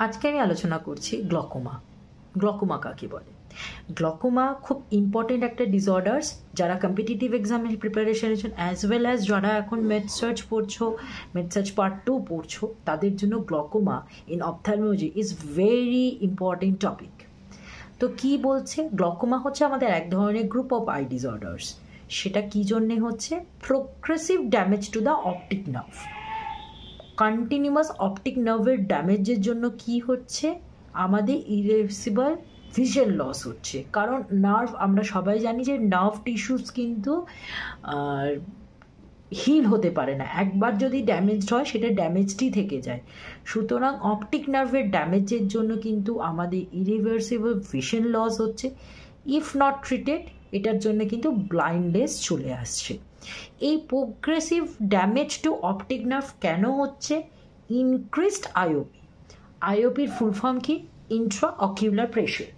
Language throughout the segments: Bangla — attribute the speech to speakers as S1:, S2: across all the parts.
S1: আজকে আমি আলোচনা করছি গ্লকোমা। গ্লকোমা কাকে বলে? গ্লকোমা খুব ইম্পর্টেন্ট একটা ডিসঅর্ডার্স, যারা কম্পিটিটিভ এক্সামের প্রিপারেশনের জন্য অ্যাজ ওয়েল অ্যাজ যারা এখন মেডসার্চ পড়ছো, মেডসার্চ পার্ট 2 পড়ছো, তাদের জন্য glaucoma in ophthalmology is very important topic. তো কি বলছে? গ্লকোমা হচ্ছে আমাদের এক ধরনের গ্রুপ অফ আই ডিসঅর্ডার্স। সেটা কি জন্যে হচ্ছে? Progressive damage to the optic nerve. Continuous optic নার্ভের ড্যামেজের জন্য কি হচ্ছে? আমাদের ইরেভার্সিবল ভিশন লস হচ্ছে। কারণ নার্ভ, আমরা সবাই জানি যে নার্ভ টিস্যুস কিন্তু হিল হতে পারে না, একবার যদি ড্যামেজড হয় সেটা ড্যামেজটি থেকে যায়। সুতরাং অপটিক নার্ভের ড্যামেজের জন্য কিন্তু আমাদের ইরিভার্সিবল ভিশন লস হচ্ছে। ইফ নট ট্রিটেড, এটার জন্য কিন্তু ব্লাইন্ডনেস চলে আসছে। এই progressive damage to optic nerve কেন হচ্ছে? Increased IOP. আইওপির ফুল ফর্ম কি? Intra ocular pressure.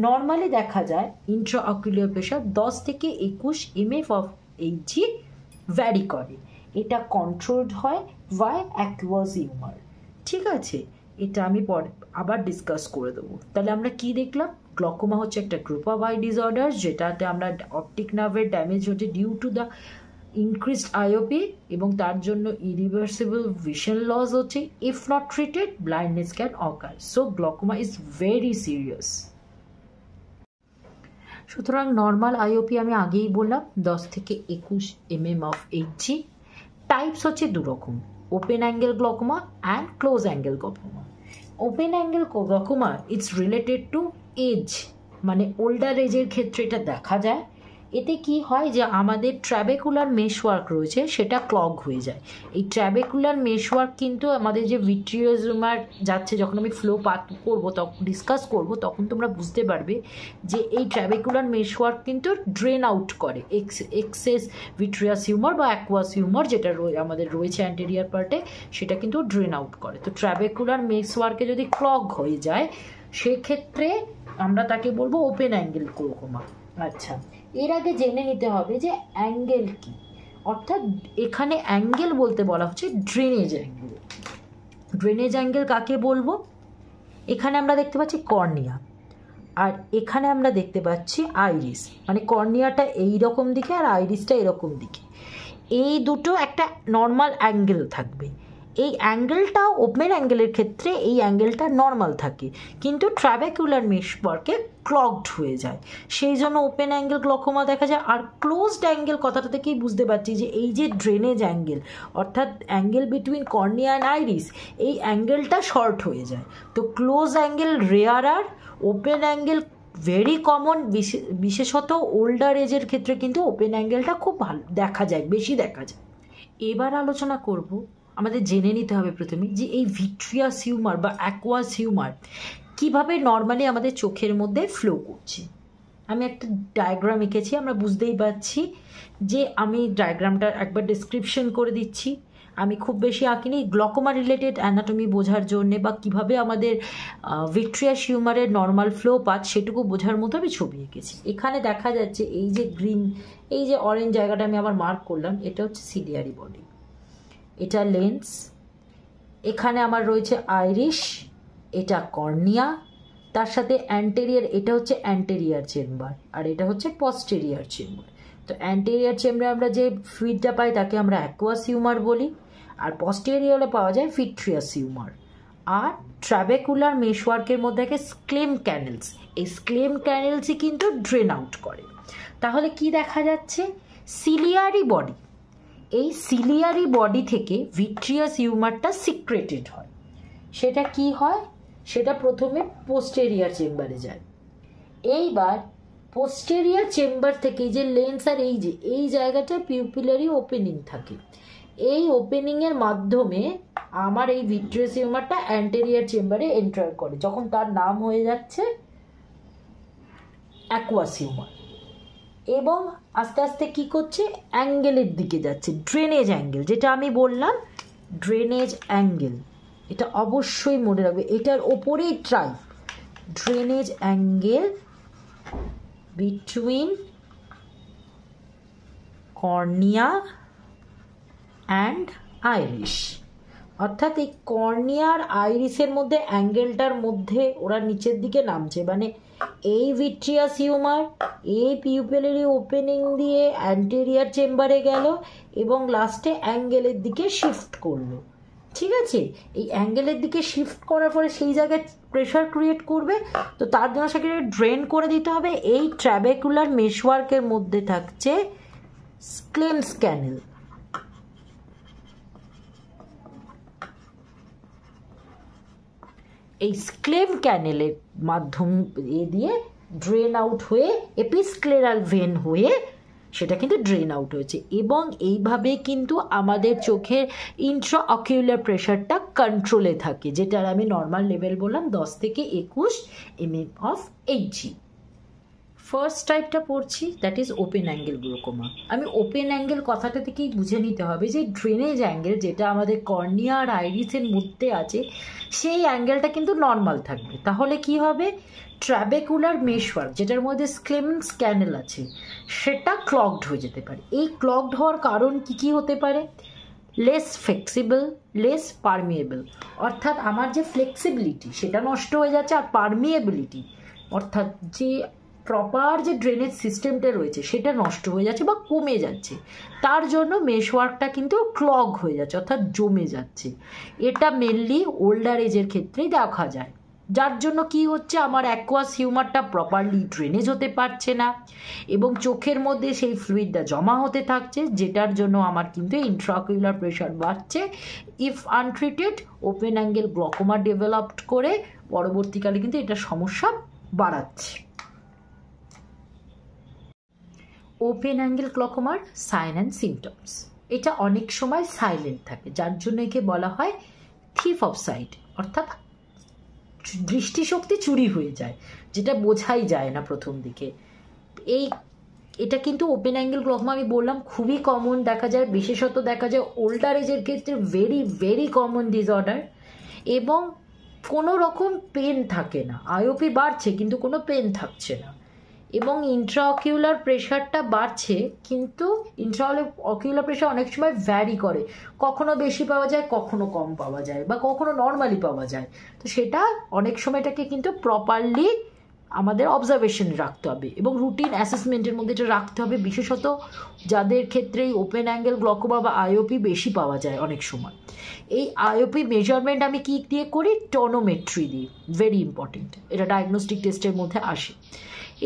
S1: নর্মালি দেখা যায় ইন্ট্রা অকিউলার প্রেশার 10 থেকে 21 mm অফ এইচজি ভ্যারি করে। এটা কন্ট্রোলড হয় বাই অ্যাকুয়াস হিউমার। ঠিক আছে, এটা আমি পরে আবার ডিসকাস করে দেবো। তাহলে আমরা কি দেখলাম? গ্লকোমা হচ্ছে একটা গ্রুপ অফ আই ডিসঅর্ডার, যেটাতে আমরা অপটিক নার্ভের ড্যামেজ হচ্ছে due to the increased IOP, এবং তার জন্য ইরিভার্সিবল ভিশন লস হচ্ছে। If not treated, blindness can occur. So glaucoma is very serious. সুতরাং নর্মাল আইওপি আমি আগেই বললাম 10 থেকে 21 mm অফ এইচজি। টাইপস হচ্ছে দুরকম, open angle glaucoma and close angle glaucoma. Open angle glaucoma it's related to age, মানে ওল্ডার এজের ক্ষেত্রে এটা দেখা যায়। এতে কি হয় যে আমাদের ট্র্যাবেকুলার মেশওয়ার্ক রয়েছে সেটা ক্লগ হয়ে যায়। এই ট্র্যাবেকুলার মেশওয়ার্ক কিন্তু আমাদের যে ভিট্রিয়াস হিউমার যাচ্ছে, যখন আমি ফ্লো পাথ করবো তখন ডিসকাস করবো, তখন তোমরা বুঝতে পারবে যে এই ট্র্যাবেকুলার মেশওয়ার্ক কিন্তু ড্রেন আউট করে এক্সেস ভিট্রিয়াস হিউমার বা অ্যাকুয়াস হিউমার যেটা আমাদের রয়েছে অ্যান্টেরিয়ার পার্টে, সেটা কিন্তু ড্রেন আউট করে। তো ট্র্যাবেকুলার মেশওয়ার্কে যদি ক্লগ হয়ে যায় সেক্ষেত্রে আমরা তাকে বলবো ওপেন অ্যাঙ্গেল গ্লকোমা। আচ্ছা, এর আগে জেনে নিতে হবে যে অ্যাঙ্গেল কি, অর্থাৎ এখানে অ্যাঙ্গেল বলতে বলা হচ্ছে ড্রেনেজ অ্যাঙ্গেল। ড্রেনেজ অ্যাঙ্গেল কাকে বলবো? এখানে আমরা দেখতে পাচ্ছি কর্নিয়া, আর এখানে আমরা দেখতে পাচ্ছি আইরিস, মানে কর্নিয়াটা এই রকম দিকে আর আইরিসটা এরকম দিকে। এই দুটো একটা নর্মাল অ্যাঙ্গেল থাকবে। এই অ্যাঙ্গেলটা ওপেন অ্যাঙ্গেলের ক্ষেত্রে এই অ্যাঙ্গেলটা নর্মাল থাকে, কিন্তু ট্র্যাবেকুলার মেশওয়ার্কে ক্লগড হয়ে যায়, সেই জন্য ওপেন অ্যাঙ্গেল গ্লকোমা দেখা যায়। আর ক্লোজড অ্যাঙ্গেল কথাটা থেকেই বুঝতে পারছি যে এই যে ড্রেনেজ অ্যাঙ্গেল, অর্থাৎ angle between cornea and iris, এই অ্যাঙ্গেলটা শর্ট হয়ে যায়। তো ক্লোজ অ্যাঙ্গেল রেয়ার, আর ওপেন অ্যাঙ্গেল ভেরি কমন। বিশেষত ওল্ডার এজের ক্ষেত্রে কিন্তু ওপেন অ্যাঙ্গেলটা খুব ভালো দেখা যায়, বেশি দেখা যায়। এবার আলোচনা করব, আমাদের জেনে নিতে হবে প্রথমে যে এই ভিট্রিয়াস হিউমার বা অ্যাকুয়াস হিউমার কীভাবে নর্মালি আমাদের চোখের মধ্যে ফ্লো করছে। আমি একটা ডায়াগ্রাম এঁকেছি, আমরা বুঝতেই পারছি যে আমি ডায়াগ্রামটা একবার ডিসক্রিপশন করে দিচ্ছি। আমি খুব বেশি আঁকিনি, গ্লকোমা রিলেটেড অ্যানাটমি বোঝার জন্যে বা কীভাবে আমাদের ভিট্রিয়াস হিউমারের নর্মাল ফ্লো পাথ সেটুকু বোঝার মতো আমি ছবি এঁকেছি। এখানে দেখা যাচ্ছে এই যে গ্রিন, এই যে অরেঞ্জ জায়গাটা আমি আবার মার্ক করলাম, এটা হচ্ছে সিলিয়ারি বডি, এটা লেন্স, এখানে আমার রয়েছে আইরিশ, এটা কর্নিয়া, তার সাথে অ্যান্টেরিয়ার, এটা হচ্ছে অ্যান্টেরিয়ার চেম্বার, আর এটা হচ্ছে পস্টেরিয়ার চেম্বার। তো অ্যান্টেরিয়ার চেম্বারে আমরা যে ফ্লুইডটা পাই তাকে আমরা অ্যাকুয়াস হিউমার বলি, আর পস্টেরিয়রে পাওয়া যায় ভিট্রিয়াস হিউমার। আর ট্র্যাবেকুলার মেশওয়ার্কের মধ্যে থাকে স্ক্লেম ক্যানেলস, এই স্ক্লেম ক্যানেলসই কিন্তু ড্রেন আউট করে। তাহলে কি দেখা যাচ্ছে? সিলিয়ারি বডি, এই সিলিয়ারি বডি থেকে ভিট্রিয়াস হিউমারটা সিক্রেটেড হয়। সেটা কি হয়? সেটা প্রথমে পোস্টেরিয়ার চেম্বারে যায়। এইবার পোস্টেরিয়ার চেম্বার থেকে যে লেন্স আর এই যে এই জায়গাটা পিউপিলারি ওপেনিং থাকে, এই ওপেনিংয়ের মাধ্যমে আমার এই ভিট্রিয়াস হিউমারটা অ্যান্টেরিয়ার চেম্বারে এন্টার করে, যখন তার নাম হয়ে যাচ্ছে অ্যাকুয়াস হিউমার। এবং আস্তে আস্তে কি করছে? অ্যাঙ্গেলের দিকে যাচ্ছে, ড্রেনেজ অ্যাঙ্গেল, যেটা আমি বললাম ড্রেনেজ অ্যাঙ্গেল, এটা অবশ্যই মনে রাখবে, এটার ওপরেই try. Drainage angle between cornea and Irish, অর্থাৎ এই কর্নিয়ার আইরিসের মধ্যে অ্যাঙ্গেলটার মধ্যে ওরা নিচের দিকে নামছে, মানে এই ভিট্রিয়াস হিউমার এই পিউপিলারি ওপেনিং দিয়ে অ্যান্টেরিয়ার চেম্বারে গেল এবং লাস্টে অ্যাঙ্গেলের দিকে শিফট করলো। ঠিক আছে, এই অ্যাঙ্গেলের দিকে শিফট করার পরে সেই জায়গায় প্রেশার ক্রিয়েট করবে, তো তার জন্য সেখানে ড্রেন করে দিতে হবে। এই ট্র্যাবেকুলার মেশওয়ার্কের মধ্যে থাকছে স্ক্লেমস ক্যানেল। এই স্ক্লেম ক্যানেলের মাধ্যম দিয়ে ড্রেন আউট হয়ে এপিস্ক্লেরাল ভেন হয়ে সেটা কিন্তু ড্রেন আউট হয়েছে, এবং এইভাবে কিন্তু আমাদের চোখের ইন্ট্রাঅকিউলার প্রেশারটা কন্ট্রোলে থাকে, যেটার আমি নর্মাল লেভেল বললাম 10 থেকে 21 mm অফ এইচজি। ফার্স্ট টাইপটা পড়ছি, that is open angle glaucoma. আমি ওপেন অ্যাঙ্গেল কথাটা থেকেই বুঝে নিতে হবে যে ড্রেনেজ অ্যাঙ্গেল যেটা আমাদের কর্নিয়া আর আইরিসের মধ্যে আছে সেই অ্যাঙ্গেলটা কিন্তু নর্মাল থাকবে। তাহলে কি হবে, ট্র্যাবেকুলার মেশওয়ার্ক যেটার মধ্যে স্ক্লেমস ক্যানেল আছে সেটা ক্লগড হয়ে যেতে পারে। এই ক্লগড হওয়ার কারণ কি কি হতে পারে, লেস ফ্লেক্সিবল, লেস পারমিয়েবল, অর্থাৎ আমার যে ফ্লেক্সিবিলিটি সেটা নষ্ট হয়ে যাচ্ছে, আর পারমিয়েবিলিটি অর্থাৎ যে প্রপার যে ড্রেনেজ সিস্টেমটা রয়েছে সেটা নষ্ট হয়ে যাচ্ছে বা কমে যাচ্ছে, তার জন্য মেশওয়ার্কটা কিন্তু ক্লগ হয়ে যাচ্ছে অর্থাৎ জমে যাচ্ছে। এটা মেনলি ওল্ডার এজের ক্ষেত্রেই দেখা যায়, যার জন্য কি হচ্ছে, আমার অ্যাকোয়াস হিউমারটা প্রপারলি ড্রেনেজ হতে পারছে না এবং চোখের মধ্যে সেই ফ্লুইডটা জমা হতে থাকছে, যেটার জন্য আমার কিন্তু ইন্ট্রাঅকিউলার প্রেশার বাড়ছে। If untreated open angle glaucoma developed করে পরবর্তীকালে কিন্তু এটা সমস্যা বাড়াচ্ছে। ওপেন অ্যাঙ্গেল গ্লকোমার সাইন অ্যান্ড সিমটমস, এটা অনেক সময় সাইলেন্ট থাকে, যার জন্য একে বলা হয় থিফ অফ সাইট, অর্থাৎ দৃষ্টিশক্তি চুরি হয়ে যায়, যেটা বোঝাই যায় না প্রথম দিকে। এটা কিন্তু ওপেন অ্যাঙ্গেল গ্লকোমা আমি বললাম খুবই কমন দেখা যায়, বিশেষত দেখা যায় ওল্ডার এজের ক্ষেত্রে ভেরি ভেরি কমন ডিসঅর্ডার, এবং কোনো রকম পেন থাকে না। আইওপি বাড়ছে কিন্তু কোনো পেন থাকছে না, এবং ইন্ট্রাঅকিউলার প্রেশারটা বাড়ছে, কিন্তু ইন্ট্রাঅকিউলার প্রেশার অনেক সময় ভ্যারি করে, কখনো বেশি পাওয়া যায় কখনো কম পাওয়া যায় বা কখনো নর্মালি পাওয়া যায়। তো সেটা অনেক সময়টাকে কিন্তু প্রপারলি আমাদের অবজারভেশন রাখতে হবে এবং রুটিন অ্যাসেসমেন্টের মধ্যে এটা রাখতে হবে, বিশেষত যাদের ক্ষেত্রে এই ওপেন অ্যাঙ্গেল গ্লকোমা বা আইওপি বেশি পাওয়া যায় অনেক সময়। এই আইওপি মেজারমেন্ট আমি কি দিয়ে করি, টনোমেট্রি দিয়ে, ভেরি ইম্পর্টেন্ট, এটা ডায়াগনস্টিক টেস্টের মধ্যে আসে।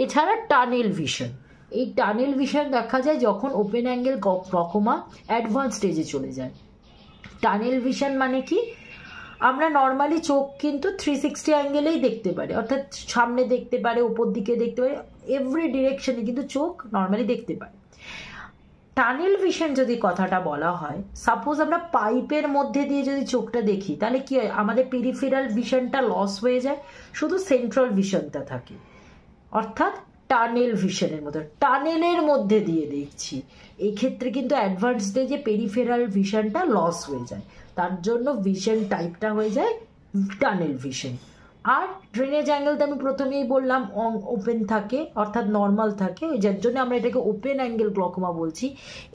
S1: এছাড়া টানেল ভিশন, এই টানেল ভিশন দেখা যায় যখন ওপেন অ্যাঙ্গেল গ্লকোমা অ্যাডভান্স স্টেজে চলে যায়। টানেল ভিশন মানে কি, আমরা নর্মালি চোখ কিন্তু 360 অ্যাঙ্গেলেই দেখতে পারি, অর্থাৎ সামনে দেখতে পারে, উপর দিকে দেখতে পারে, এভরি ডিরেকশনে কিন্তু চোখ নর্মালি দেখতে পারে। টানেল ভিশন যদি কথাটা বলা হয়, সাপোজ আমরা পাইপের মধ্যে দিয়ে যদি চোখটা দেখি তাহলে কি হয়, আমাদের পেরিফেরাল ভিশনটা লস হয়ে যায়, শুধু সেন্ট্রাল ভিশনটা থাকে, অর্থাৎ টানেল ভিশনের মতো, টানেলের মধ্যে দিয়ে দেখছি। এই ক্ষেত্রে কিন্তু অ্যাডভান্স স্টেজে পেরিফেরাল ভিশনটা লস হয়ে যায়, তার জন্য ভিশন টাইপটা হয়ে যায় টানেল ভিশন। আর ড্রেনেজ অ্যাঙ্গেলটা আমি প্রথমেই বললাম ওপেন থাকে অর্থাৎ নর্মাল থাকে, যার জন্য আমরা এটাকে ওপেন অ্যাঙ্গেল গ্লকোমা বলছি।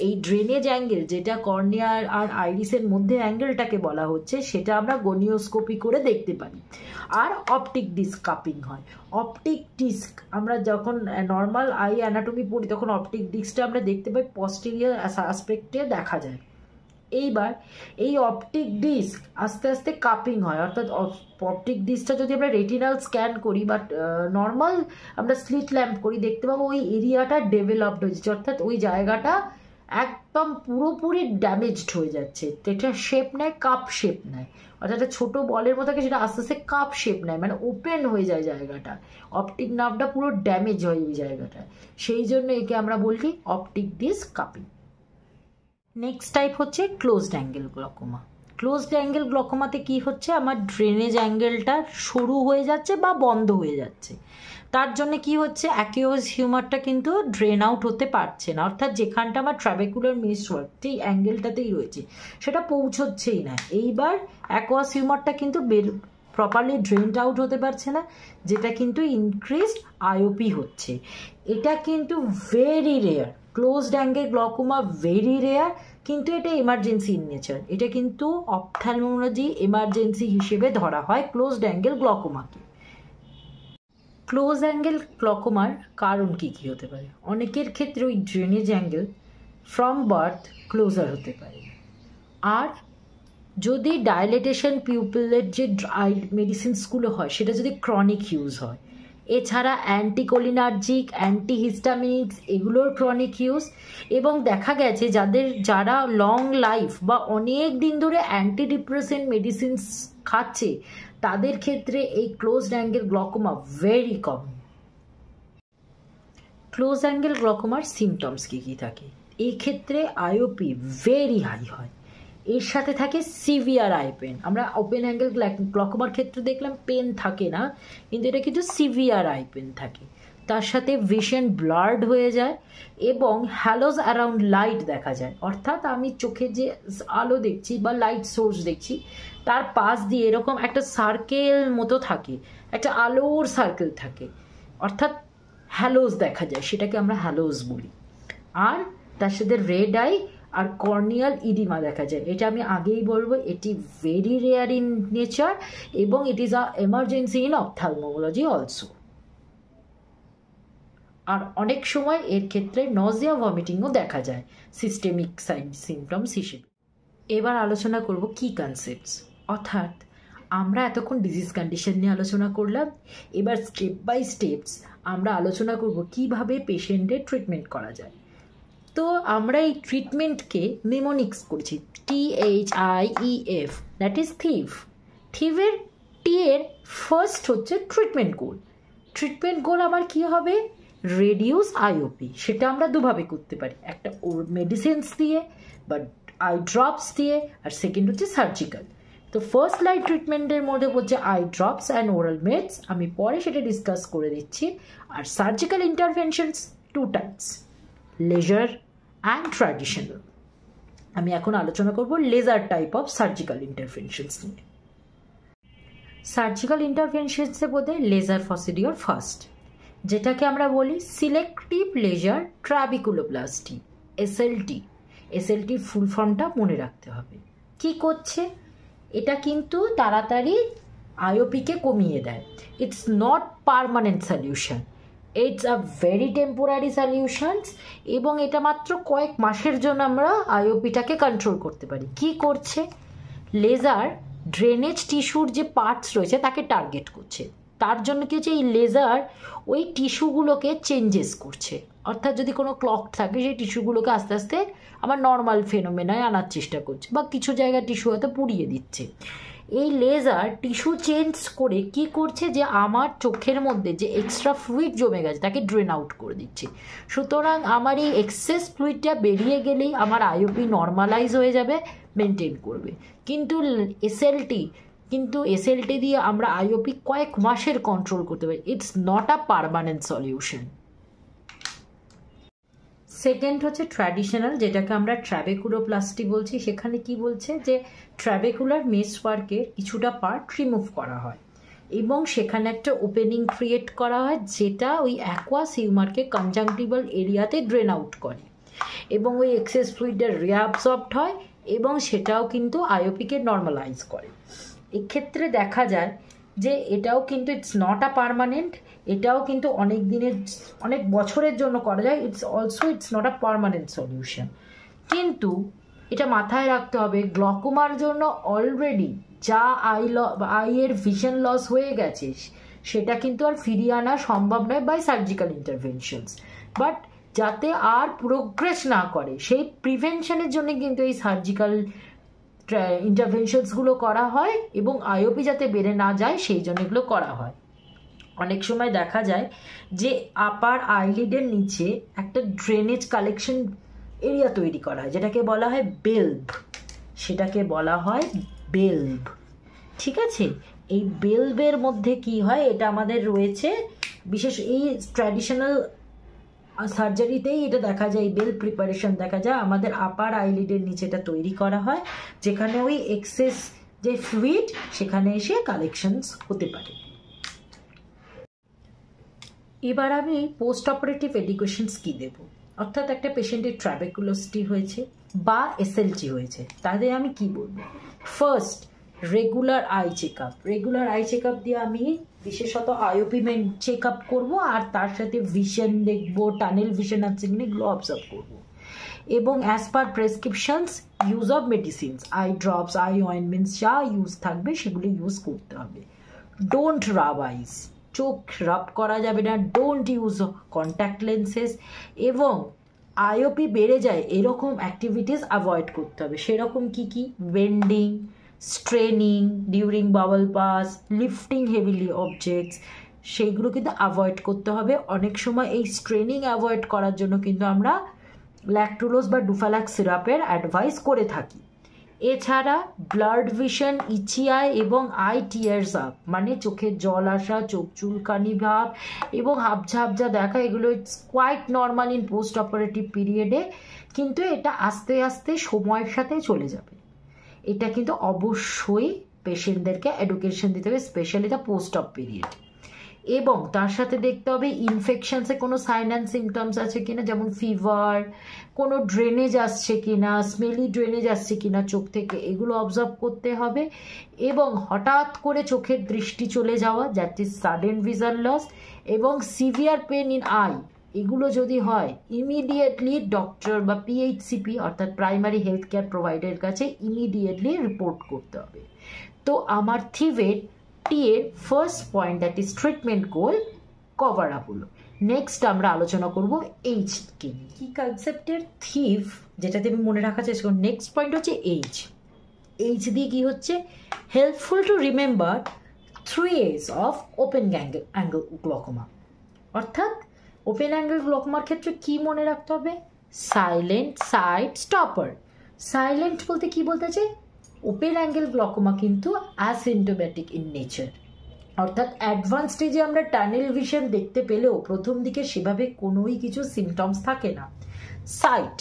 S1: এই ড্রেনেজ অ্যাঙ্গেল যেটা কর্নিয়া আর আইরিসের মধ্যে অ্যাঙ্গেলটাকে বলা হচ্ছে সেটা আমরা গনিওস্কোপি করে দেখতে পারি। আর অপটিক ডিস্ক কাপিং হয়, অপটিক ডিস্ক আমরা যখন নর্মাল আই অ্যানাটমি পড়ি তখন অপটিক ডিস্কটা আমরা দেখতে পাই পস্টেরিয়র অ্যাসপেক্টে দেখা যায়। এইবার এই অপটিক ডিস্ক আস্তে আস্তে কাপিং হয়, অর্থাৎ অপটিক ডিস্কটা যদি আমরা রেটিনাল স্ক্যান করি বা নর্মাল আমরা স্লিট ল্যাম্প করি দেখতে পাবো ওই এরিয়াটা ডেভেলপড হয়েছে, অর্থাৎ ওই জায়গাটা একদম পুরোপুরি ড্যামেজড হয়ে যাচ্ছে, এটা শেপ নেয়, কাপ শেপ নেয়, অর্থাৎ একটা ছোটো বলের মতো সেটা আস্তে আস্তে কাপ শেপ নেয়, মানে ওপেন হয়ে যায় জায়গাটা, অপটিক নার্ভটা পুরো ড্যামেজ হয় ওই জায়গাটা, সেই জন্য একে আমরা বলি optic disc cupping. Next type হচ্ছে closed angle glaucoma. Closed angle গ্লকোমাতে কি হচ্ছে, আমার ড্রেনেজ অ্যাঙ্গেলটা শুরু হয়ে যাচ্ছে বা বন্ধ হয়ে যাচ্ছে, তার জন্য কি হচ্ছে, অ্যাকিউয়াস হিউমারটা কিন্তু ড্রেন আউট হতে পারছে না, অর্থাৎ যেখানটা আমার ট্র্যাবেকুলার মেশওয়ার্ক সেই অ্যাঙ্গেলটাতেই রয়েছে সেটা পৌঁছচ্ছেই না। এইবার অ্যাকুয়াস হিউমারটা কিন্তু প্রপারলি ড্রেনড আউট হতে পারছে না, যেটা কিন্তু ইনক্রিজড আইওপি হচ্ছে। এটা কিন্তু very rare, closed angle glaucoma very rare, কিন্তু এটা এমার্জেন্সি ইন নেচার, এটা কিন্তু অপথ্যালমোলজি এমার্জেন্সি হিসেবে ধরা হয় ক্লোজড অ্যাঙ্গেল গ্লকোমাকে। ক্লোজ অ্যাঙ্গেল গ্লকোমার কারণ কী কী হতে পারে? অনেকের ক্ষেত্রে ওই drainage angle from birth closer হতে পারে। আর যদি ডাইলেটেশন পিউপিলের যে মেডিসিনসগুলো হয় সেটা যদি ক্রনিক ইউজ হয়, এছাড়া অ্যান্টিকোলিনার্জিক, অ্যান্টিহিস্টামিনিক্স এগুলোর ক্রনিক ইউজ, এবং দেখা গেছে যারা লং লাইফ বা অনেক দিন ধরে অ্যান্টিডিপ্রেসেন্ট মেডিসিনস খাচ্ছে তাদের ক্ষেত্রে এই closed angle glaucoma very common. Close angle গ্লকোমার সিমটমস কী কী থাকে? এই ক্ষেত্রে আইওপি ভেরি হাই হয়, এর সাথে থাকে সিভিয়ার আই পেন। আমরা ওপেন অ্যাঙ্গেল গ্লকোমার ক্ষেত্রে দেখলাম পেন থাকে না, কিন্তু এটা কিন্তু সিভিয়ার আই পেন থাকে। তার সাথে ভিশন ব্লার্ড হয়ে যায় এবং হ্যালোজ অ্যারাউন্ড লাইট দেখা যায়, অর্থাৎ আমি চোখে যে আলো দেখছি বা লাইট সোর্স দেখছি তার পাশ দিয়ে এরকম একটা সার্কেল মতো থাকে, একটা আলোর সার্কেল থাকে, অর্থাৎ হ্যালোজ দেখা যায়, সেটাকে আমরা হ্যালোজ বলি। আর তার সাথে রেড আই আর কর্নিয়াল ইডিমা দেখা যায়। এটা আমি আগেই বলবো, এটি ভেরি রেয়ার ইন নেচার এবং it is a emergency in ophthalmology also. আর অনেক সময় এর ক্ষেত্রে নজিয়া ভমিটিংও দেখা যায় সিস্টেমিক সিমটমস হিসেবে। এবার আলোচনা করব কি কনসেপ্টস, অর্থাৎ আমরা এতক্ষণ ডিজিজ কন্ডিশন নিয়ে আলোচনা করলাম, এবার স্টেপ বাই স্টেপস আমরা আলোচনা করব কিভাবে পেশেন্টের ট্রিটমেন্ট করা যায়। তো আমরা এই ট্রিটমেন্টকে নিমোনিক্স করেছি, THIEF, দ্যাট ইজ থিভ। থিভের টি এর ফার্স্ট হচ্ছে ট্রিটমেন্ট গোল। ট্রিটমেন্ট গোল আমার কি হবে? Reduce IOP. সেটা আমরা দুভাবে করতে পারি, একটা মেডিসিনস দিয়ে বা আই ড্রপস দিয়ে, আর সেকেন্ড হচ্ছে সার্জিক্যাল। তো ফার্স্ট লাইন ট্রিটমেন্টের মধ্যে হচ্ছে eye drops and oral meds, আমি পরে সেটা ডিসকাস করে দিচ্ছি। আর surgical interventions two types, laser and traditional. আমি এখন আলোচনা করব laser type of surgical interventions নিয়ে। সার্জিক্যাল ইন্টারভেনশনসের মধ্যে লেজার প্রসিডিওর ফার্স্ট, যেটাকে আমরা বলি সিলেক্টিভ লেজার ট্রাবিকুলোপ্লাস্টি, SLT। SLTর ফুল ফর্মটা মনে রাখতে হবে। কি করছে? এটা কিন্তু তাড়াতাড়ি আইওপিকে কমিয়ে দেয়। It's not permanent solution, it's a very temporary solutions, এবং এটা মাত্র কয়েক মাসের জন্য আমরা আইওপিটাকে কন্ট্রোল করতে পারি। কি করছে? লেজার ড্রেনেজ টিস্যুর যে পার্টস রয়েছে তাকে টার্গেট করছে। তার জন্য কি হচ্ছে? এই লেজার ওই টিস্যুগুলোকে চেঞ্জেস করছে, অর্থাৎ যদি কোনো ক্লক থাকে সেই টিস্যুগুলোকে আস্তে আস্তে আমার নর্মাল ফেনোমেনায় আনার চেষ্টা করছে, বা কিছু জায়গায় টিস্যু হয়তো পুড়িয়ে দিচ্ছে। এই লেজার টিস্যু চেঞ্জ করে কি করছে? যে আমার চোখের মধ্যে যে এক্সট্রা ফ্লুইড জমে গেছে তাকে ড্রেন আউট করে দিচ্ছে। সুতরাং আমার এই এক্সেস ফ্লুইডটা বেরিয়ে গেলেই আমার আইওপি নর্মালাইজ হয়ে যাবে, মেনটেন করবে। কিন্তু এসএলটি দিয়ে আমরা আইওপি কয়েক মাসের কন্ট্রোল করতে পারি। It's not a permanent solution. Second হচ্ছে ট্র্যাডিশনাল, যেটাকে আমরা ট্র্যাবেকুলোপ্লাস্টি বলছি। সেখানে কি বলছে? যে ট্র্যাবেকুলার মেসওয়ার্কের কিছুটা পার্ট রিমুভ করা হয় এবং সেখানে একটা ওপেনিং ক্রিয়েট করা হয়, যেটা ওই অ্যাকোয়াস হিউমারকে কনজাংটিভাল এরিয়াতে ড্রেন আউট করে এবং ওই এক্সেস ফ্লুইডটা রিঅ্যাবসর্বড হয় এবং সেটাও কিন্তু আইওপিকে নর্মালাইজ করে। এক্ষেত্রে দেখা যায় যে এটাও কিন্তু ইটস নট আ পারমানেন্ট, এটাও কিন্তু অনেক বছরের জন্য করা যায়। It's not a permanent solution. কিন্তু এটা মাথায় রাখতে হবে, গ্লকোমার জন্য অলরেডি যা আইয়ের ভিশন লস হয়ে গেছে সেটা কিন্তু আর ফিরিয়ে আনা সম্ভব নয় বাই সার্জিক্যাল ইন্টারভেনশনস। বাট যাতে আর প্রোগ্রেস না করে সেই প্রিভেনশনের জন্য কিন্তু এই সার্জিক্যাল ইন্টারভেনশনসগুলো করা হয় এবং আইওপি যাতে বেড়ে না যায় সেই জন্য এগুলো করা হয়। অনেক সময় দেখা যায় যে আপার আইলিডের নিচে একটা ড্রেনেজ কালেকশন এরিয়া তৈরি করা হয়, যেটাকে বলা হয় বেলভ। ঠিক আছে? এই বেলভের মধ্যে কি হয়? এটা আমাদের রয়েছে বিশেষ এই ট্র্যাডিশনাল সার্জারিতেই এটা দেখা যায়, বেল প্রিপারেশন দেখা যায়। আমাদের আপার আইলিডের নিচে এটা তৈরি করা হয়, যেখানে ওই এক্সেস যে ফ্লুইড সেখানে এসে কালেকশনস হতে পারে। এবার আমি পোস্ট অপারেটিভ এডুকেশনস কি দেব, অর্থাৎ একটা পেশেন্টের ট্র্যাবেকুলোসিটি হয়েছে, বা এসএলটি হয়েছে তাদের আমি কি বলবো? First, regular eye check up. Regular eye check up দিয়ে আমি বিশেষত আইওপি চেক আপ করবো, আর তার সাথে ভিশন দেখবো, টানেল ভিশন আছে কিনা এগুলো অবজার্ভ করবো। এবং as per prescriptions use of medicines, eye drops, eye ointments যা ইউজ থাকবে সেগুলো ইউজ করতে হবে। ডোন্ট রাব আইস, চোখ রাব করা যাবে না। ডোন্ট ইউজ কন্ট্যাক্ট লেন্সেস, এবং আইওপি বেড়ে যায় এরকম অ্যাক্টিভিটিস অ্যাভয়েড করতে হবে। সেরকম কি কি? Bending, স্ট্রেনিং during bubble pass, lifting heavily objects, সেইগুলো কিন্তু অ্যাভয়েড করতে হবে। অনেক সময় এই স্ট্রেনিং অ্যাভয়েড করার জন্য কিন্তু আমরা ল্যাকটুলোজ বা ডুফালাক্স সিরাপের অ্যাডভাইস করে থাকি। এছাড়া ব্লাড ভিশন, ইচি আই এবং আই টিয়ার্স আপ, মানে চোখের জল আসা, চোখ চুলকানি ভাব এবং হাবঝা হাবঝা দেখা, এগুলো it's quite normal in post operative পিরিয়ডে, কিন্তু এটা আস্তে আস্তে সময়ের সাথে চলে যাবে। এটা কিন্তু অবশ্যই পেশেন্টদেরকে এডুকেশন দিতে হবে, স্পেশালি দ্য পোস্ট অপ পিরিয়ড। এবং তার সাথে দেখতে হবে ইনফেকশনসে কোনো সাইন অ্যান্ড সিমটমস আছে কিনা, যেমন ফিভার, কোনো ড্রেনেজ আসছে কিনা, স্মেলি ড্রেনেজ আসছে কিনা চোখ থেকে, এগুলো অবজার্ভ করতে হবে। এবং হঠাৎ করে চোখের দৃষ্টি চলে যাওয়া, that is sudden vision loss, এবং সিভিয়ার পেন ইন আই, এগুলো যদি হয় ইমিডিয়েটলি ডক্টর বা পিএইচসিপি অর্থাৎ প্রাইমারি হেলথ কেয়ার প্রোভাইডারের কাছে ইমিডিয়েটলি রিপোর্ট করতে হবে। তো আমার থিভের এর first point, that is treatment goal, cover up হলো। নেক্সট আমরা আলোচনা করব এইচ কে নিয়ে। কি কনসেপ্টের থিভ, যেটাতে আমি মনে রাখার চেষ্টা করব। নেক্সট পয়েন্ট হচ্ছে এইচ। এইচ দিয়ে কি হচ্ছে? Helpful to remember 3 A's of open angle glaucoma. অর্থাৎ ওপেন অ্যাঙ্গেল গ্লকোমার ক্ষেত্রে কি মনে রাখতে হবে? Silent, side, stopper. সাইলেন্ট বলতে কি বলতে চাই? ওপেন অ্যাঙ্গেল গ্লকোমা কিন্তু অ্যাসিম্পটোম্যাটিক ইন নেচার, অর্থাৎ অ্যাডভান্স স্টেজে আমরা টানেল ভিশন দেখতে পেলেও প্রথম দিকে সেভাবে কোনোই কিছু সিমটমস থাকে না। সাইট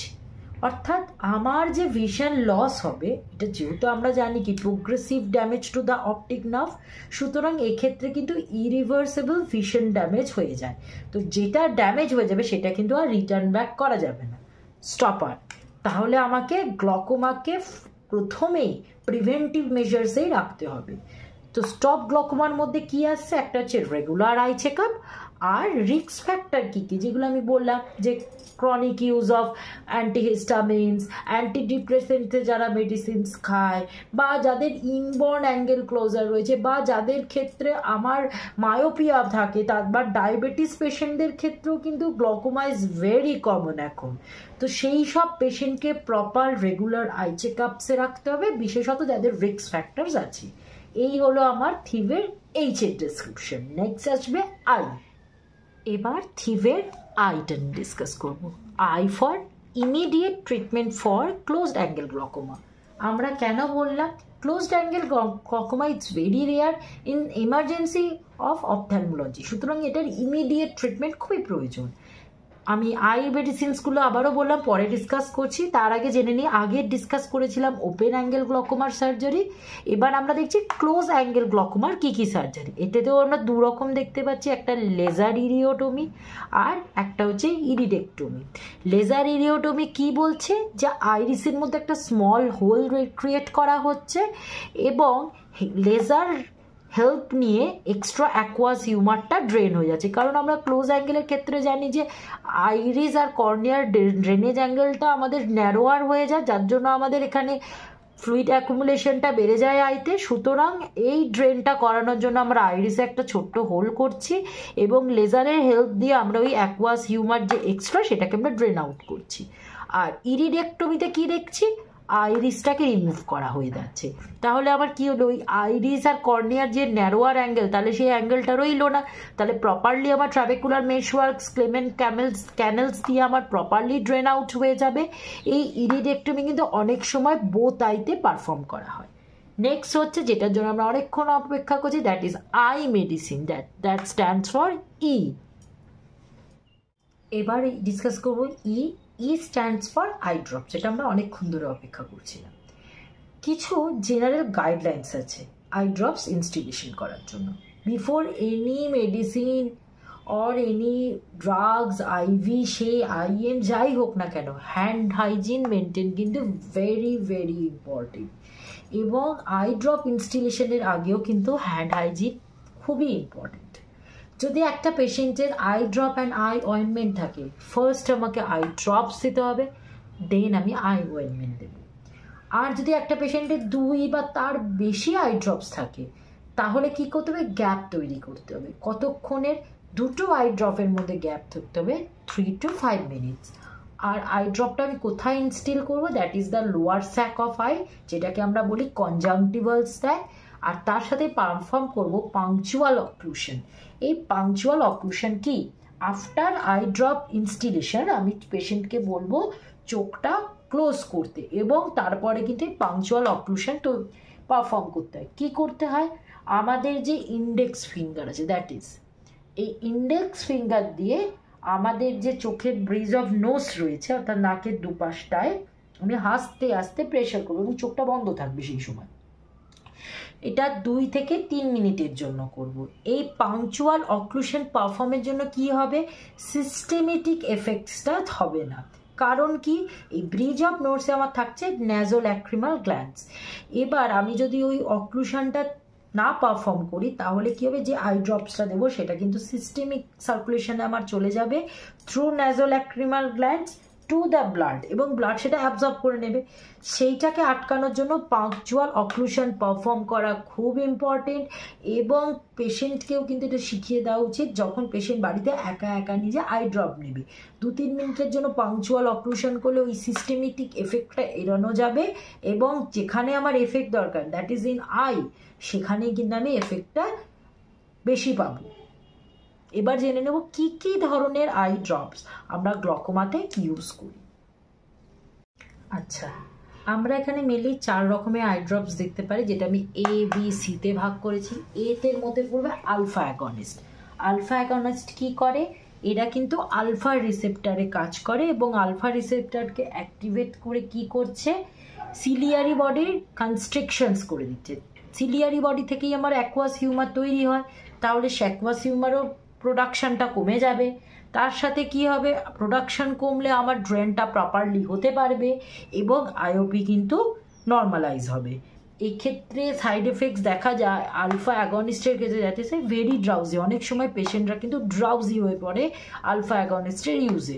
S1: অর্থাৎ আমার যে ভিশন লস হবে, এটা যেহেতু আমরা জানি কি progressive damage to the optic nerve, সুতরাং এক্ষেত্রে কিন্তু ইরিভার্সেবল ভিশন ড্যামেজ হয়ে যায়। তো যেটা ড্যামেজ হয়ে যাবে সেটা কিন্তু আর রিটার্ন ব্যাক করা যাবে না। স্টপার, তাহলে আমাকে গ্লকোমাকে প্রথমেই প্রিভেন্টিভ মেজার্সেই রাখতে হবে। তো স্টপ গ্লকোমার মধ্যে কি আসছে? একটা হচ্ছে রেগুলার আই চেক আপ, আর রিস্ক ফ্যাক্টর কী কী, যেগুলো আমি বললাম যে ক্রনিক ইউজ অফ অ্যান্টিহিস্টামিনস, অ্যান্টিডিপ্রেসেন্টে যারা মেডিসিনস খায়, বা যাদের ইনবর্ন অ্যাঙ্গেল ক্লোজার রয়েছে, বা যাদের ক্ষেত্রে আমার মায়োপিয়া থাকে, তার বা ডায়াবেটিস পেশেন্টদের ক্ষেত্রেও কিন্তু গ্লকোমা ইজ ভেরি কমন এখন। তো সেই সব পেশেন্টকে প্রপার রেগুলার আই চেক আপসে রাখতে হবে, বিশেষত যাদের রিস্ক ফ্যাক্টরস আছে। এই হলো আমার থিভের এইচের ডেসক্রিপশন। নেক্সট আসবে আই। এবার থিভের আইটা ডিসকাস করব। I for immediate treatment for closed angle glaucoma. আমরা কেন বললাম closed angle glaucoma it's very rare in emergency of ophthalmology, সুতরাং এটার ইমিডিয়েট ট্রিটমেন্ট খুবই প্রয়োজন। আমি আই মেডিসিনসগুলো আবারও বললাম, পরে ডিসকাস করছি। তার আগে জেনে নিই, আগে ডিসকাস করেছিলাম ওপেন অ্যাঙ্গেল গ্লকোমার সার্জারি, এবার আমরা দেখছি ক্লোজ অ্যাঙ্গেল গ্লকোমার কী কী সার্জারি। এটাতেও আমরা দু রকম দেখতে পাচ্ছি, একটা লেজার ইরিওটমি আর একটা হচ্ছে ইরিডেক্টমি। লেজার ইরিওটমি কি বলছে? যে আইরিসের মধ্যে একটা স্মল হোল ক্রিয়েট করা হচ্ছে এবং লেজার হেল্প নিয়ে এক্সট্রা অ্যাকোয়াস হিউমারটা ড্রেন হয়ে যাচ্ছে। কারণ আমরা ক্লোজ অ্যাঙ্গেলের ক্ষেত্রে জানি যে আইরিস আর কর্নিয়ার ড্রেনেজ অ্যাঙ্গেলটা আমাদের ন্যারোয়ার হয়ে যায়, যার জন্য আমাদের এখানে ফ্লুইড অ্যাকুমুলেশনটা বেড়ে যায় আইতে। সুতরাং এই ড্রেনটা করানোর জন্য আমরা আইরিসে একটা ছোট্ট হোল করছি এবং লেজারের হেল্প দিয়ে আমরা ওই অ্যাকোয়াস হিউমার যে এক্সট্রা সেটাকে আমরা ড্রেন আউট করছি। আর ইরিডেক্টমিতে কি দেখছি? আইরিসটাকে রিমুভ করা হয়ে যাচ্ছে। তাহলে আবার কি হলো? ওই আইরিস আর কর্নিয়ার যে ন্যারোয়ার অ্যাঙ্গেল, তাহলে সেই অ্যাঙ্গেলটা রইলো না। তাহলে প্রপারলি আমার ট্রাবেকুলার মেশওয়ার্কস, ক্লেমেন্ট ক্যানেলস দিয়ে আমার প্রপারলি ড্রেন আউট হয়ে যাবে। এই ইরিডেক্টমি কিন্তু অনেক সময় বোথ আইতে পারফর্ম করা হয়। নেক্সট হচ্ছে যেটার জন্য আমরা অনেকক্ষণ অপেক্ষা করছি, that is I medicine, that stands for E. এবার ডিসকাস করবো E stands for eye drop, যেটা আমরা অনেকক্ষণ ধরে অপেক্ষা করছিলাম। কিছু জেনারেল গাইডলাইন্স আছে আই ড্রপস ইনস্টিটিউশন করার জন্য। Before any medicine or any drugs, IV, say IM যাই হোক না কেন, হ্যান্ড হাইজিন মেনটেন কিন্তু ভেরি ভেরি ইম্পর্টেন্ট। এবং আই ড্রপ ইনস্টিলেশনের আগেও কিন্তু হ্যান্ড হাইজিন খুবই ইম্পর্টেন্ট। যদি একটা পেশেন্টের eye drop and I ointment থাকে, ফার্স্ট আমাকে আই ড্রপস দিতে হবে, দেন আমি আই অয়েনমেন্ট দেবো। আর যদি একটা পেশেন্টের 2 বা তার বেশি আই ড্রপস থাকে, তাহলে কি করতে হবে, গ্যাপ তৈরি করতে হবে। কতক্ষণের, 2 আই ড্রপের মধ্যে গ্যাপ থাকতে হবে 3 to 5 মিনিটস। আর আই ড্রপটা আমি কোথায় ইনস্টিল করবো, that is the lower sac of eye, যেটাকে আমরা বলি কনজাংটিভালস দেয়। আর তার সাথে পারফর্ম করব পাংচুয়াল অক্লুশন। এই পাংচুয়াল অক্লুশন কি, আফটার আই ড্রপ ইনস্টিলেশন আমি পেশেন্টকে বলবো চোখটা ক্লোজ করতে, এবং তারপরে কিন্তু পাংচুয়াল অক্লুশন তো পারফর্ম করতে হয়। কী করতে হয়, আমাদের যে ইন্ডেক্স ফিঙ্গার আছে, দ্যাট ইজ এই ইন্ডেক্স ফিঙ্গার দিয়ে আমাদের যে চোখের ব্রিজ অফ নোজ রয়েছে, অর্থাৎ নাকের দুপাশটায় আমি আস্তে আস্তে প্রেশার করবো এবং চোখটা বন্ধ থাকবে সেই সময়। এটা 2 থেকে 3 মিনিটের জন্য করব। এই পাংচুয়াল অক্লুশন পারফর্মের জন্য কি হবে, সিস্টেমেটিক এফেক্টসটা হবে না। কারণ কি, এই ব্রিজ অফ নোজে আমার থাকছে ন্যাজোল্যাক্রিমাল গ্ল্যান্ডস। এবার আমি যদি ওই অক্লুশনটা না পারফর্ম করি, তাহলে কি হবে, যে আই ড্রপসটা দেবো সেটা কিন্তু সিস্টেমিক সার্কুলেশনে আমার চলে যাবে through nasolacrimal glands to the blood, এবং ব্লাড সেটা অ্যাবজর্ব করে নেবে। সেইটাকে আটকানোর জন্য পাংচুয়াল অক্লুশন পারফর্ম করা খুব ইম্পর্টেন্ট। এবং পেশেন্টকেও কিন্তু এটা শিখিয়ে দেওয়া উচিত, যখন পেশেন্ট বাড়িতে একা একা নিজে আই ড্রপ নেবে, 2-3 মিনিটের জন্য পাংচুয়াল অক্লুশন করলে ওই সিস্টেমেটিক এফেক্টটা এড়ানো যাবে। এবং যেখানে আমার এফেক্ট দরকার, দ্যাট ইজ ইন আই, সেখানেই কিন্তু আমি এফেক্টটা বেশি পাবো। এবার জেনে নেব কি কি ধরনের আই ড্রপস আমরা গ্লকোমাতে ইউজ করি। আচ্ছা, আমরা এখানে মেনলি 4 রকমের আই ড্রপস দেখতে পারি, যেটা আমি এ বি সিতে ভাগ করেছি। এর মধ্যে পড়বে আলফা অ্যাগনিস্ট। আলফা অ্যাগনিস্ট কি করে, এরা কিন্তু আলফা রিসেপ্টারে কাজ করে, এবং আলফা রিসেপ্টারকে অ্যাক্টিভেট করে কি করছে, সিলিয়ারি বডির কনস্ট্রিকশনস করে দিচ্ছে। সিলিয়ারি বডি থেকেই আমার অ্যাকুয়াস হিউমার তৈরি হয়, তাহলে সে অ্যাকুয়াস হিউমারও প্রোডাকশানটা কমে যাবে। তার সাথে কি হবে, প্রোডাকশান কমলে আমার ড্রেনটা প্রপারলি হতে পারবে, এবং আইওপি কিন্তু নর্মালাইজ হবে। এক্ষেত্রে সাইড এফেক্টস দেখা যায় আলফা অ্যাগনিস্টের ক্ষেত্রে, যাতে সে ভেরি ড্রাউজি, অনেক সময় পেশেন্টরা কিন্তু ড্রাউজি হয়ে পড়ে আলফা অ্যাগনিস্টের ইউজে।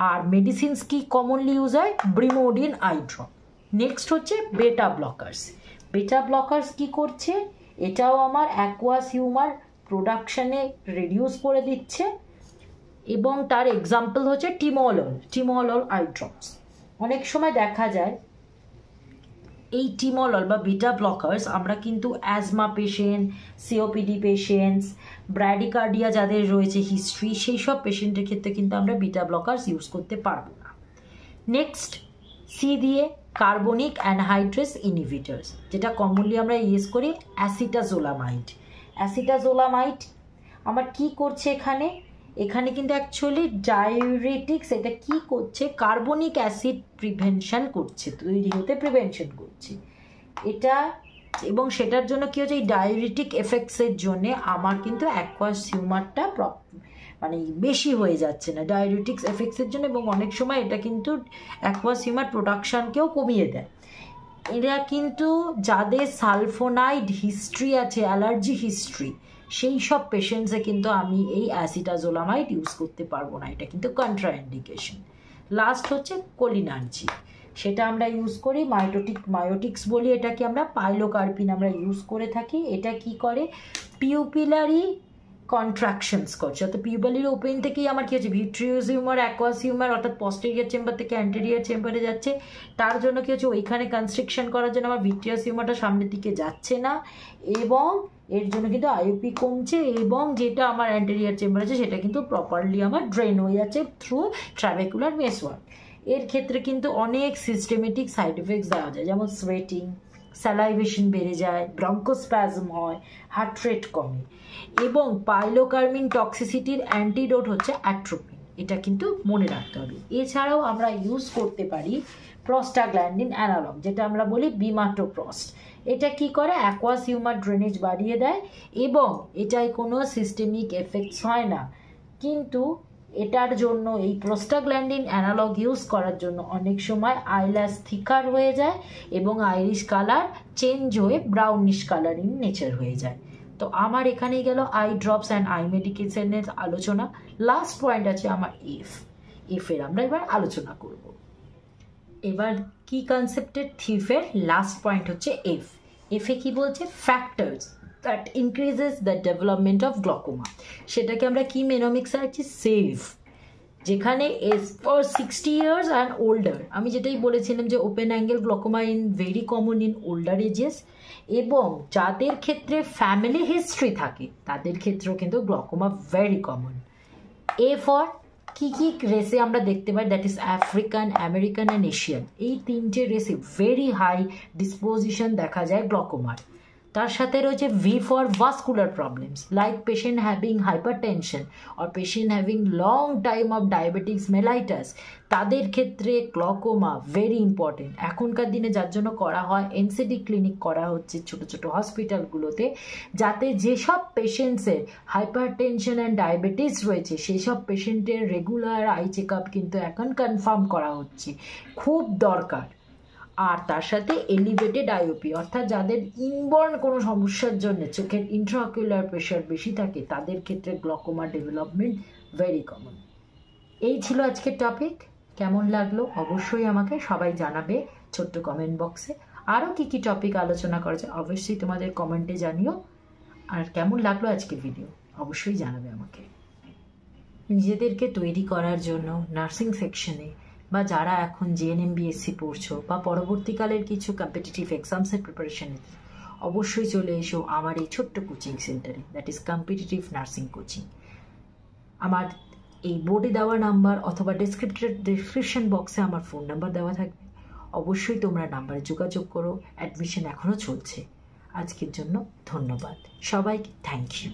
S1: আর মেডিসিনস কি কমনলি ইউজ হয়, ব্রিমোডিন আই ড্রপ। নেক্সট হচ্ছে বেটা ব্লকার্স। বেটা ব্লকার্স কি করছে, এটাও আমার অ্যাকুয়াস হিউমার প্রোডাকশানে রিডিউস করে দিচ্ছে, এবং তার এক্সাম্পল হচ্ছে টিমোলল আই ড্রপস। অনেক সময় দেখা যায় এই টিমোলল বা বিটা ব্লকার্স আমরা কিন্তু asthma patient, COPD patients, bradycardia যাদের রয়েছে হিস্ট্রি, সেই সব পেশেন্টের ক্ষেত্রে কিন্তু আমরা বিটা ব্লকার্স ইউজ করতে পারবো না। নেক্সট সি দিয়ে কার্বনিক অ্যানহাইড্রেস ইনহিবিটার্স, যেটা কমনলি আমরা ইউজ করি অ্যাসিটাজোলামাইড। অ্যাসিটাজোলামাইড আমার কি করছে এখানে কিন্তু অ্যাকচুয়ালি ডায়ুরেটিক্স। এটা কি করছে, কার্বনিক অ্যাসিড প্রিভেনশন করছে, তৈরি হতে প্রিভেনশন করছে এটা। এবং সেটার জন্য কি হচ্ছে, এই ডায়ুরেটিক এফেক্টসের জন্য আমার কিন্তু অ্যাকুয়াস হিউমারটা মানে বেশি হয়ে যাচ্ছে না ডায়ুরেটিক্স এফেক্টসের জন্য, এবং অনেক সময় এটা কিন্তু অ্যাকুয়াস হিউমার প্রোডাকশানকেও কমিয়ে দেয়। এরা কিন্তু যাদের সালফোনাইড হিস্ট্রি আছে, অ্যালার্জি হিস্ট্রি, সেই সব পেশেন্টসে কিন্তু আমি এই অ্যাসিটাজোলামাইড ইউজ করতে পারবো না, এটা কিন্তু কন্ট্রাইন্ডিকেশন। লাস্ট হচ্ছে কোলিনার্জি, সেটা আমরা ইউজ করি মায়োটিক্স বলি এটাকে আমরা, পাইলোকার্পিন আমরা ইউজ করে থাকি। এটা কি করে, পিউপিলারি কন্ট্রাকশনস করছে, অর্থাৎ পিউপিলারি ওপেন থেকেই আমার কি হচ্ছে, ভিট্রিয়াস হিউমার, অ্যাকুয়াস হিউমার, অর্থাৎ পস্টেরিয়র চেম্বার থেকে অ্যান্টেরিয়র চেম্বারে যাচ্ছে। তার জন্য কি হচ্ছে, ওইখানে কনস্ট্রিকশন করার জন্য আমার ভিট্রিয়াস হিউমারটা সামনের দিকে যাচ্ছে না, এবং এর জন্য কিন্তু আইওপি কমছে, এবং যেটা আমার অ্যান্টেরিয়র চেম্বার আছে সেটা কিন্তু প্রপারলি আমার ড্রেন হয়ে যাচ্ছে থ্রু ট্রাবেকুলার মেসওয়ার্ক। এর ক্ষেত্রে কিন্তু অনেক সিস্টেমেটিক সাইড এফেক্টস দেওয়া যায়, যেমন সোয়েটিং, স্যালাইভেশন বেড়ে যায়, ব্রঙ্কোস্প্যাজম হয়, হার্ট রেট কমে। এবং পাইলোকার্মিন টক্সিসিটির অ্যান্টিডোট হচ্ছে অ্যাট্রোপিন, এটা কিন্তু মনে রাখতে হবে। এছাড়াও আমরা ইউজ করতে পারি প্রস্টাগ্ল্যান্ডিন অ্যানালগ, যেটা আমরা বলি বিমাটোপ্রস্ট। এটা কি করে, অ্যাকোয়াস হিউমার ড্রেনেজ বাড়িয়ে দেয় এবং এটায় কোনো সিস্টেমিক এফেক্টস হয় না। কিন্তু এটার জন্য এই প্রোস্টাগ্ল্যান্ডিন অ্যানালগ ইউজ করার জন্য অনেক সময় আইল্যাশ থিকার হয়ে যায় এবং আইরিশ কালার চেঞ্জ হয়ে ব্রাউনিশ কালারিং নেচার হয়ে যায়। তো আমার এখানেই গেল আই ড্রপস অ্যান্ড আই মেডিকেশনের আলোচনা। লাস্ট পয়েন্ট আছে আমার এফের আমরা এবার আলোচনা করব। এবার কি কনসেপ্টের থিফের লাস্ট পয়েন্ট হচ্ছে এফে কি বলছে, factors that increases the development of glaucoma. সেটাকে আমরা কি মেনোমিক্সে রাখছি, সেভ, যেখানে age for 60 years and older. আমি যেটাই বলেছিলাম যে open angle glaucoma in very common in older ages, এবং যাদের ক্ষেত্রে ফ্যামিলি হিস্ট্রি থাকে তাদের ক্ষেত্রেও কিন্তু glaucoma very common. A for কি কি রেসে আমরা দেখতে পাই, that is African, American and Asian. এই তিনটে রেসে ভেরি হাই ডিসপোজিশন দেখা যায় গ্লকোমার। তার সাথে রয়েছে V for vascular problems like patient having hypertension or patient having long time of diabetics mellitus, তাদের ক্ষেত্রে গ্লকোমা ভেরি ইম্পর্টেন্ট। এখনকার দিনে যার জন্য করা হয় এনসিডি ক্লিনিক করা হচ্ছে ছোটো ছোটো হসপিটালগুলোতে, যাতে যেসব পেশেন্টসের হাইপারটেনশন অ্যান্ড ডায়াবেটিস রয়েছে সেই সব পেশেন্টের রেগুলার আই চেক আপ কিন্তু এখন কনফার্ম করা হচ্ছে, খুব দরকার। আর তার সাথে এলিভেটেড আইওপি, অর্থাৎ যাদের ইনবর্ন কোনো সমস্যার জন্য চোখের ইন্ট্রাঅকুলার প্রেশার বেশি থাকে তাদের ক্ষেত্রে গ্লকোমা ডেভেলপমেন্ট ভেরি কমন। এই ছিল আজকের টপিক। কেমন লাগলো অবশ্যই আমাকে সবাই জানাবে ছোট্ট কমেন্ট বক্সে। আরও কী কী টপিক আলোচনা করা যায় অবশ্যই তোমাদের কমেন্টে জানিও। আর কেমন লাগলো আজকের ভিডিও অবশ্যই জানাবে আমাকে। নিজেদেরকে তৈরি করার জন্য নার্সিং সেকশনে বা যারা এখন জিএনএম বিএসসি পড়ছো বা পরবর্তীকালের কিছু কম্পিটিটিভ এক্সামসের প্রিপারেশন নিতে, অবশ্যই চলে এসো আমার এই ছোট্ট কোচিং সেন্টারে, that is competitive nursing coaching. আমার এই বোর্ডে দেওয়া নাম্বার অথবা ডেসক্রিপশন বক্সে আমার ফোন নাম্বার দেওয়া থাকবে, অবশ্যই তোমরা নাম্বারে যোগাযোগ করো। অ্যাডমিশন এখনও চলছে। আজকের জন্য ধন্যবাদ সবাইকে, থ্যাংক ইউ।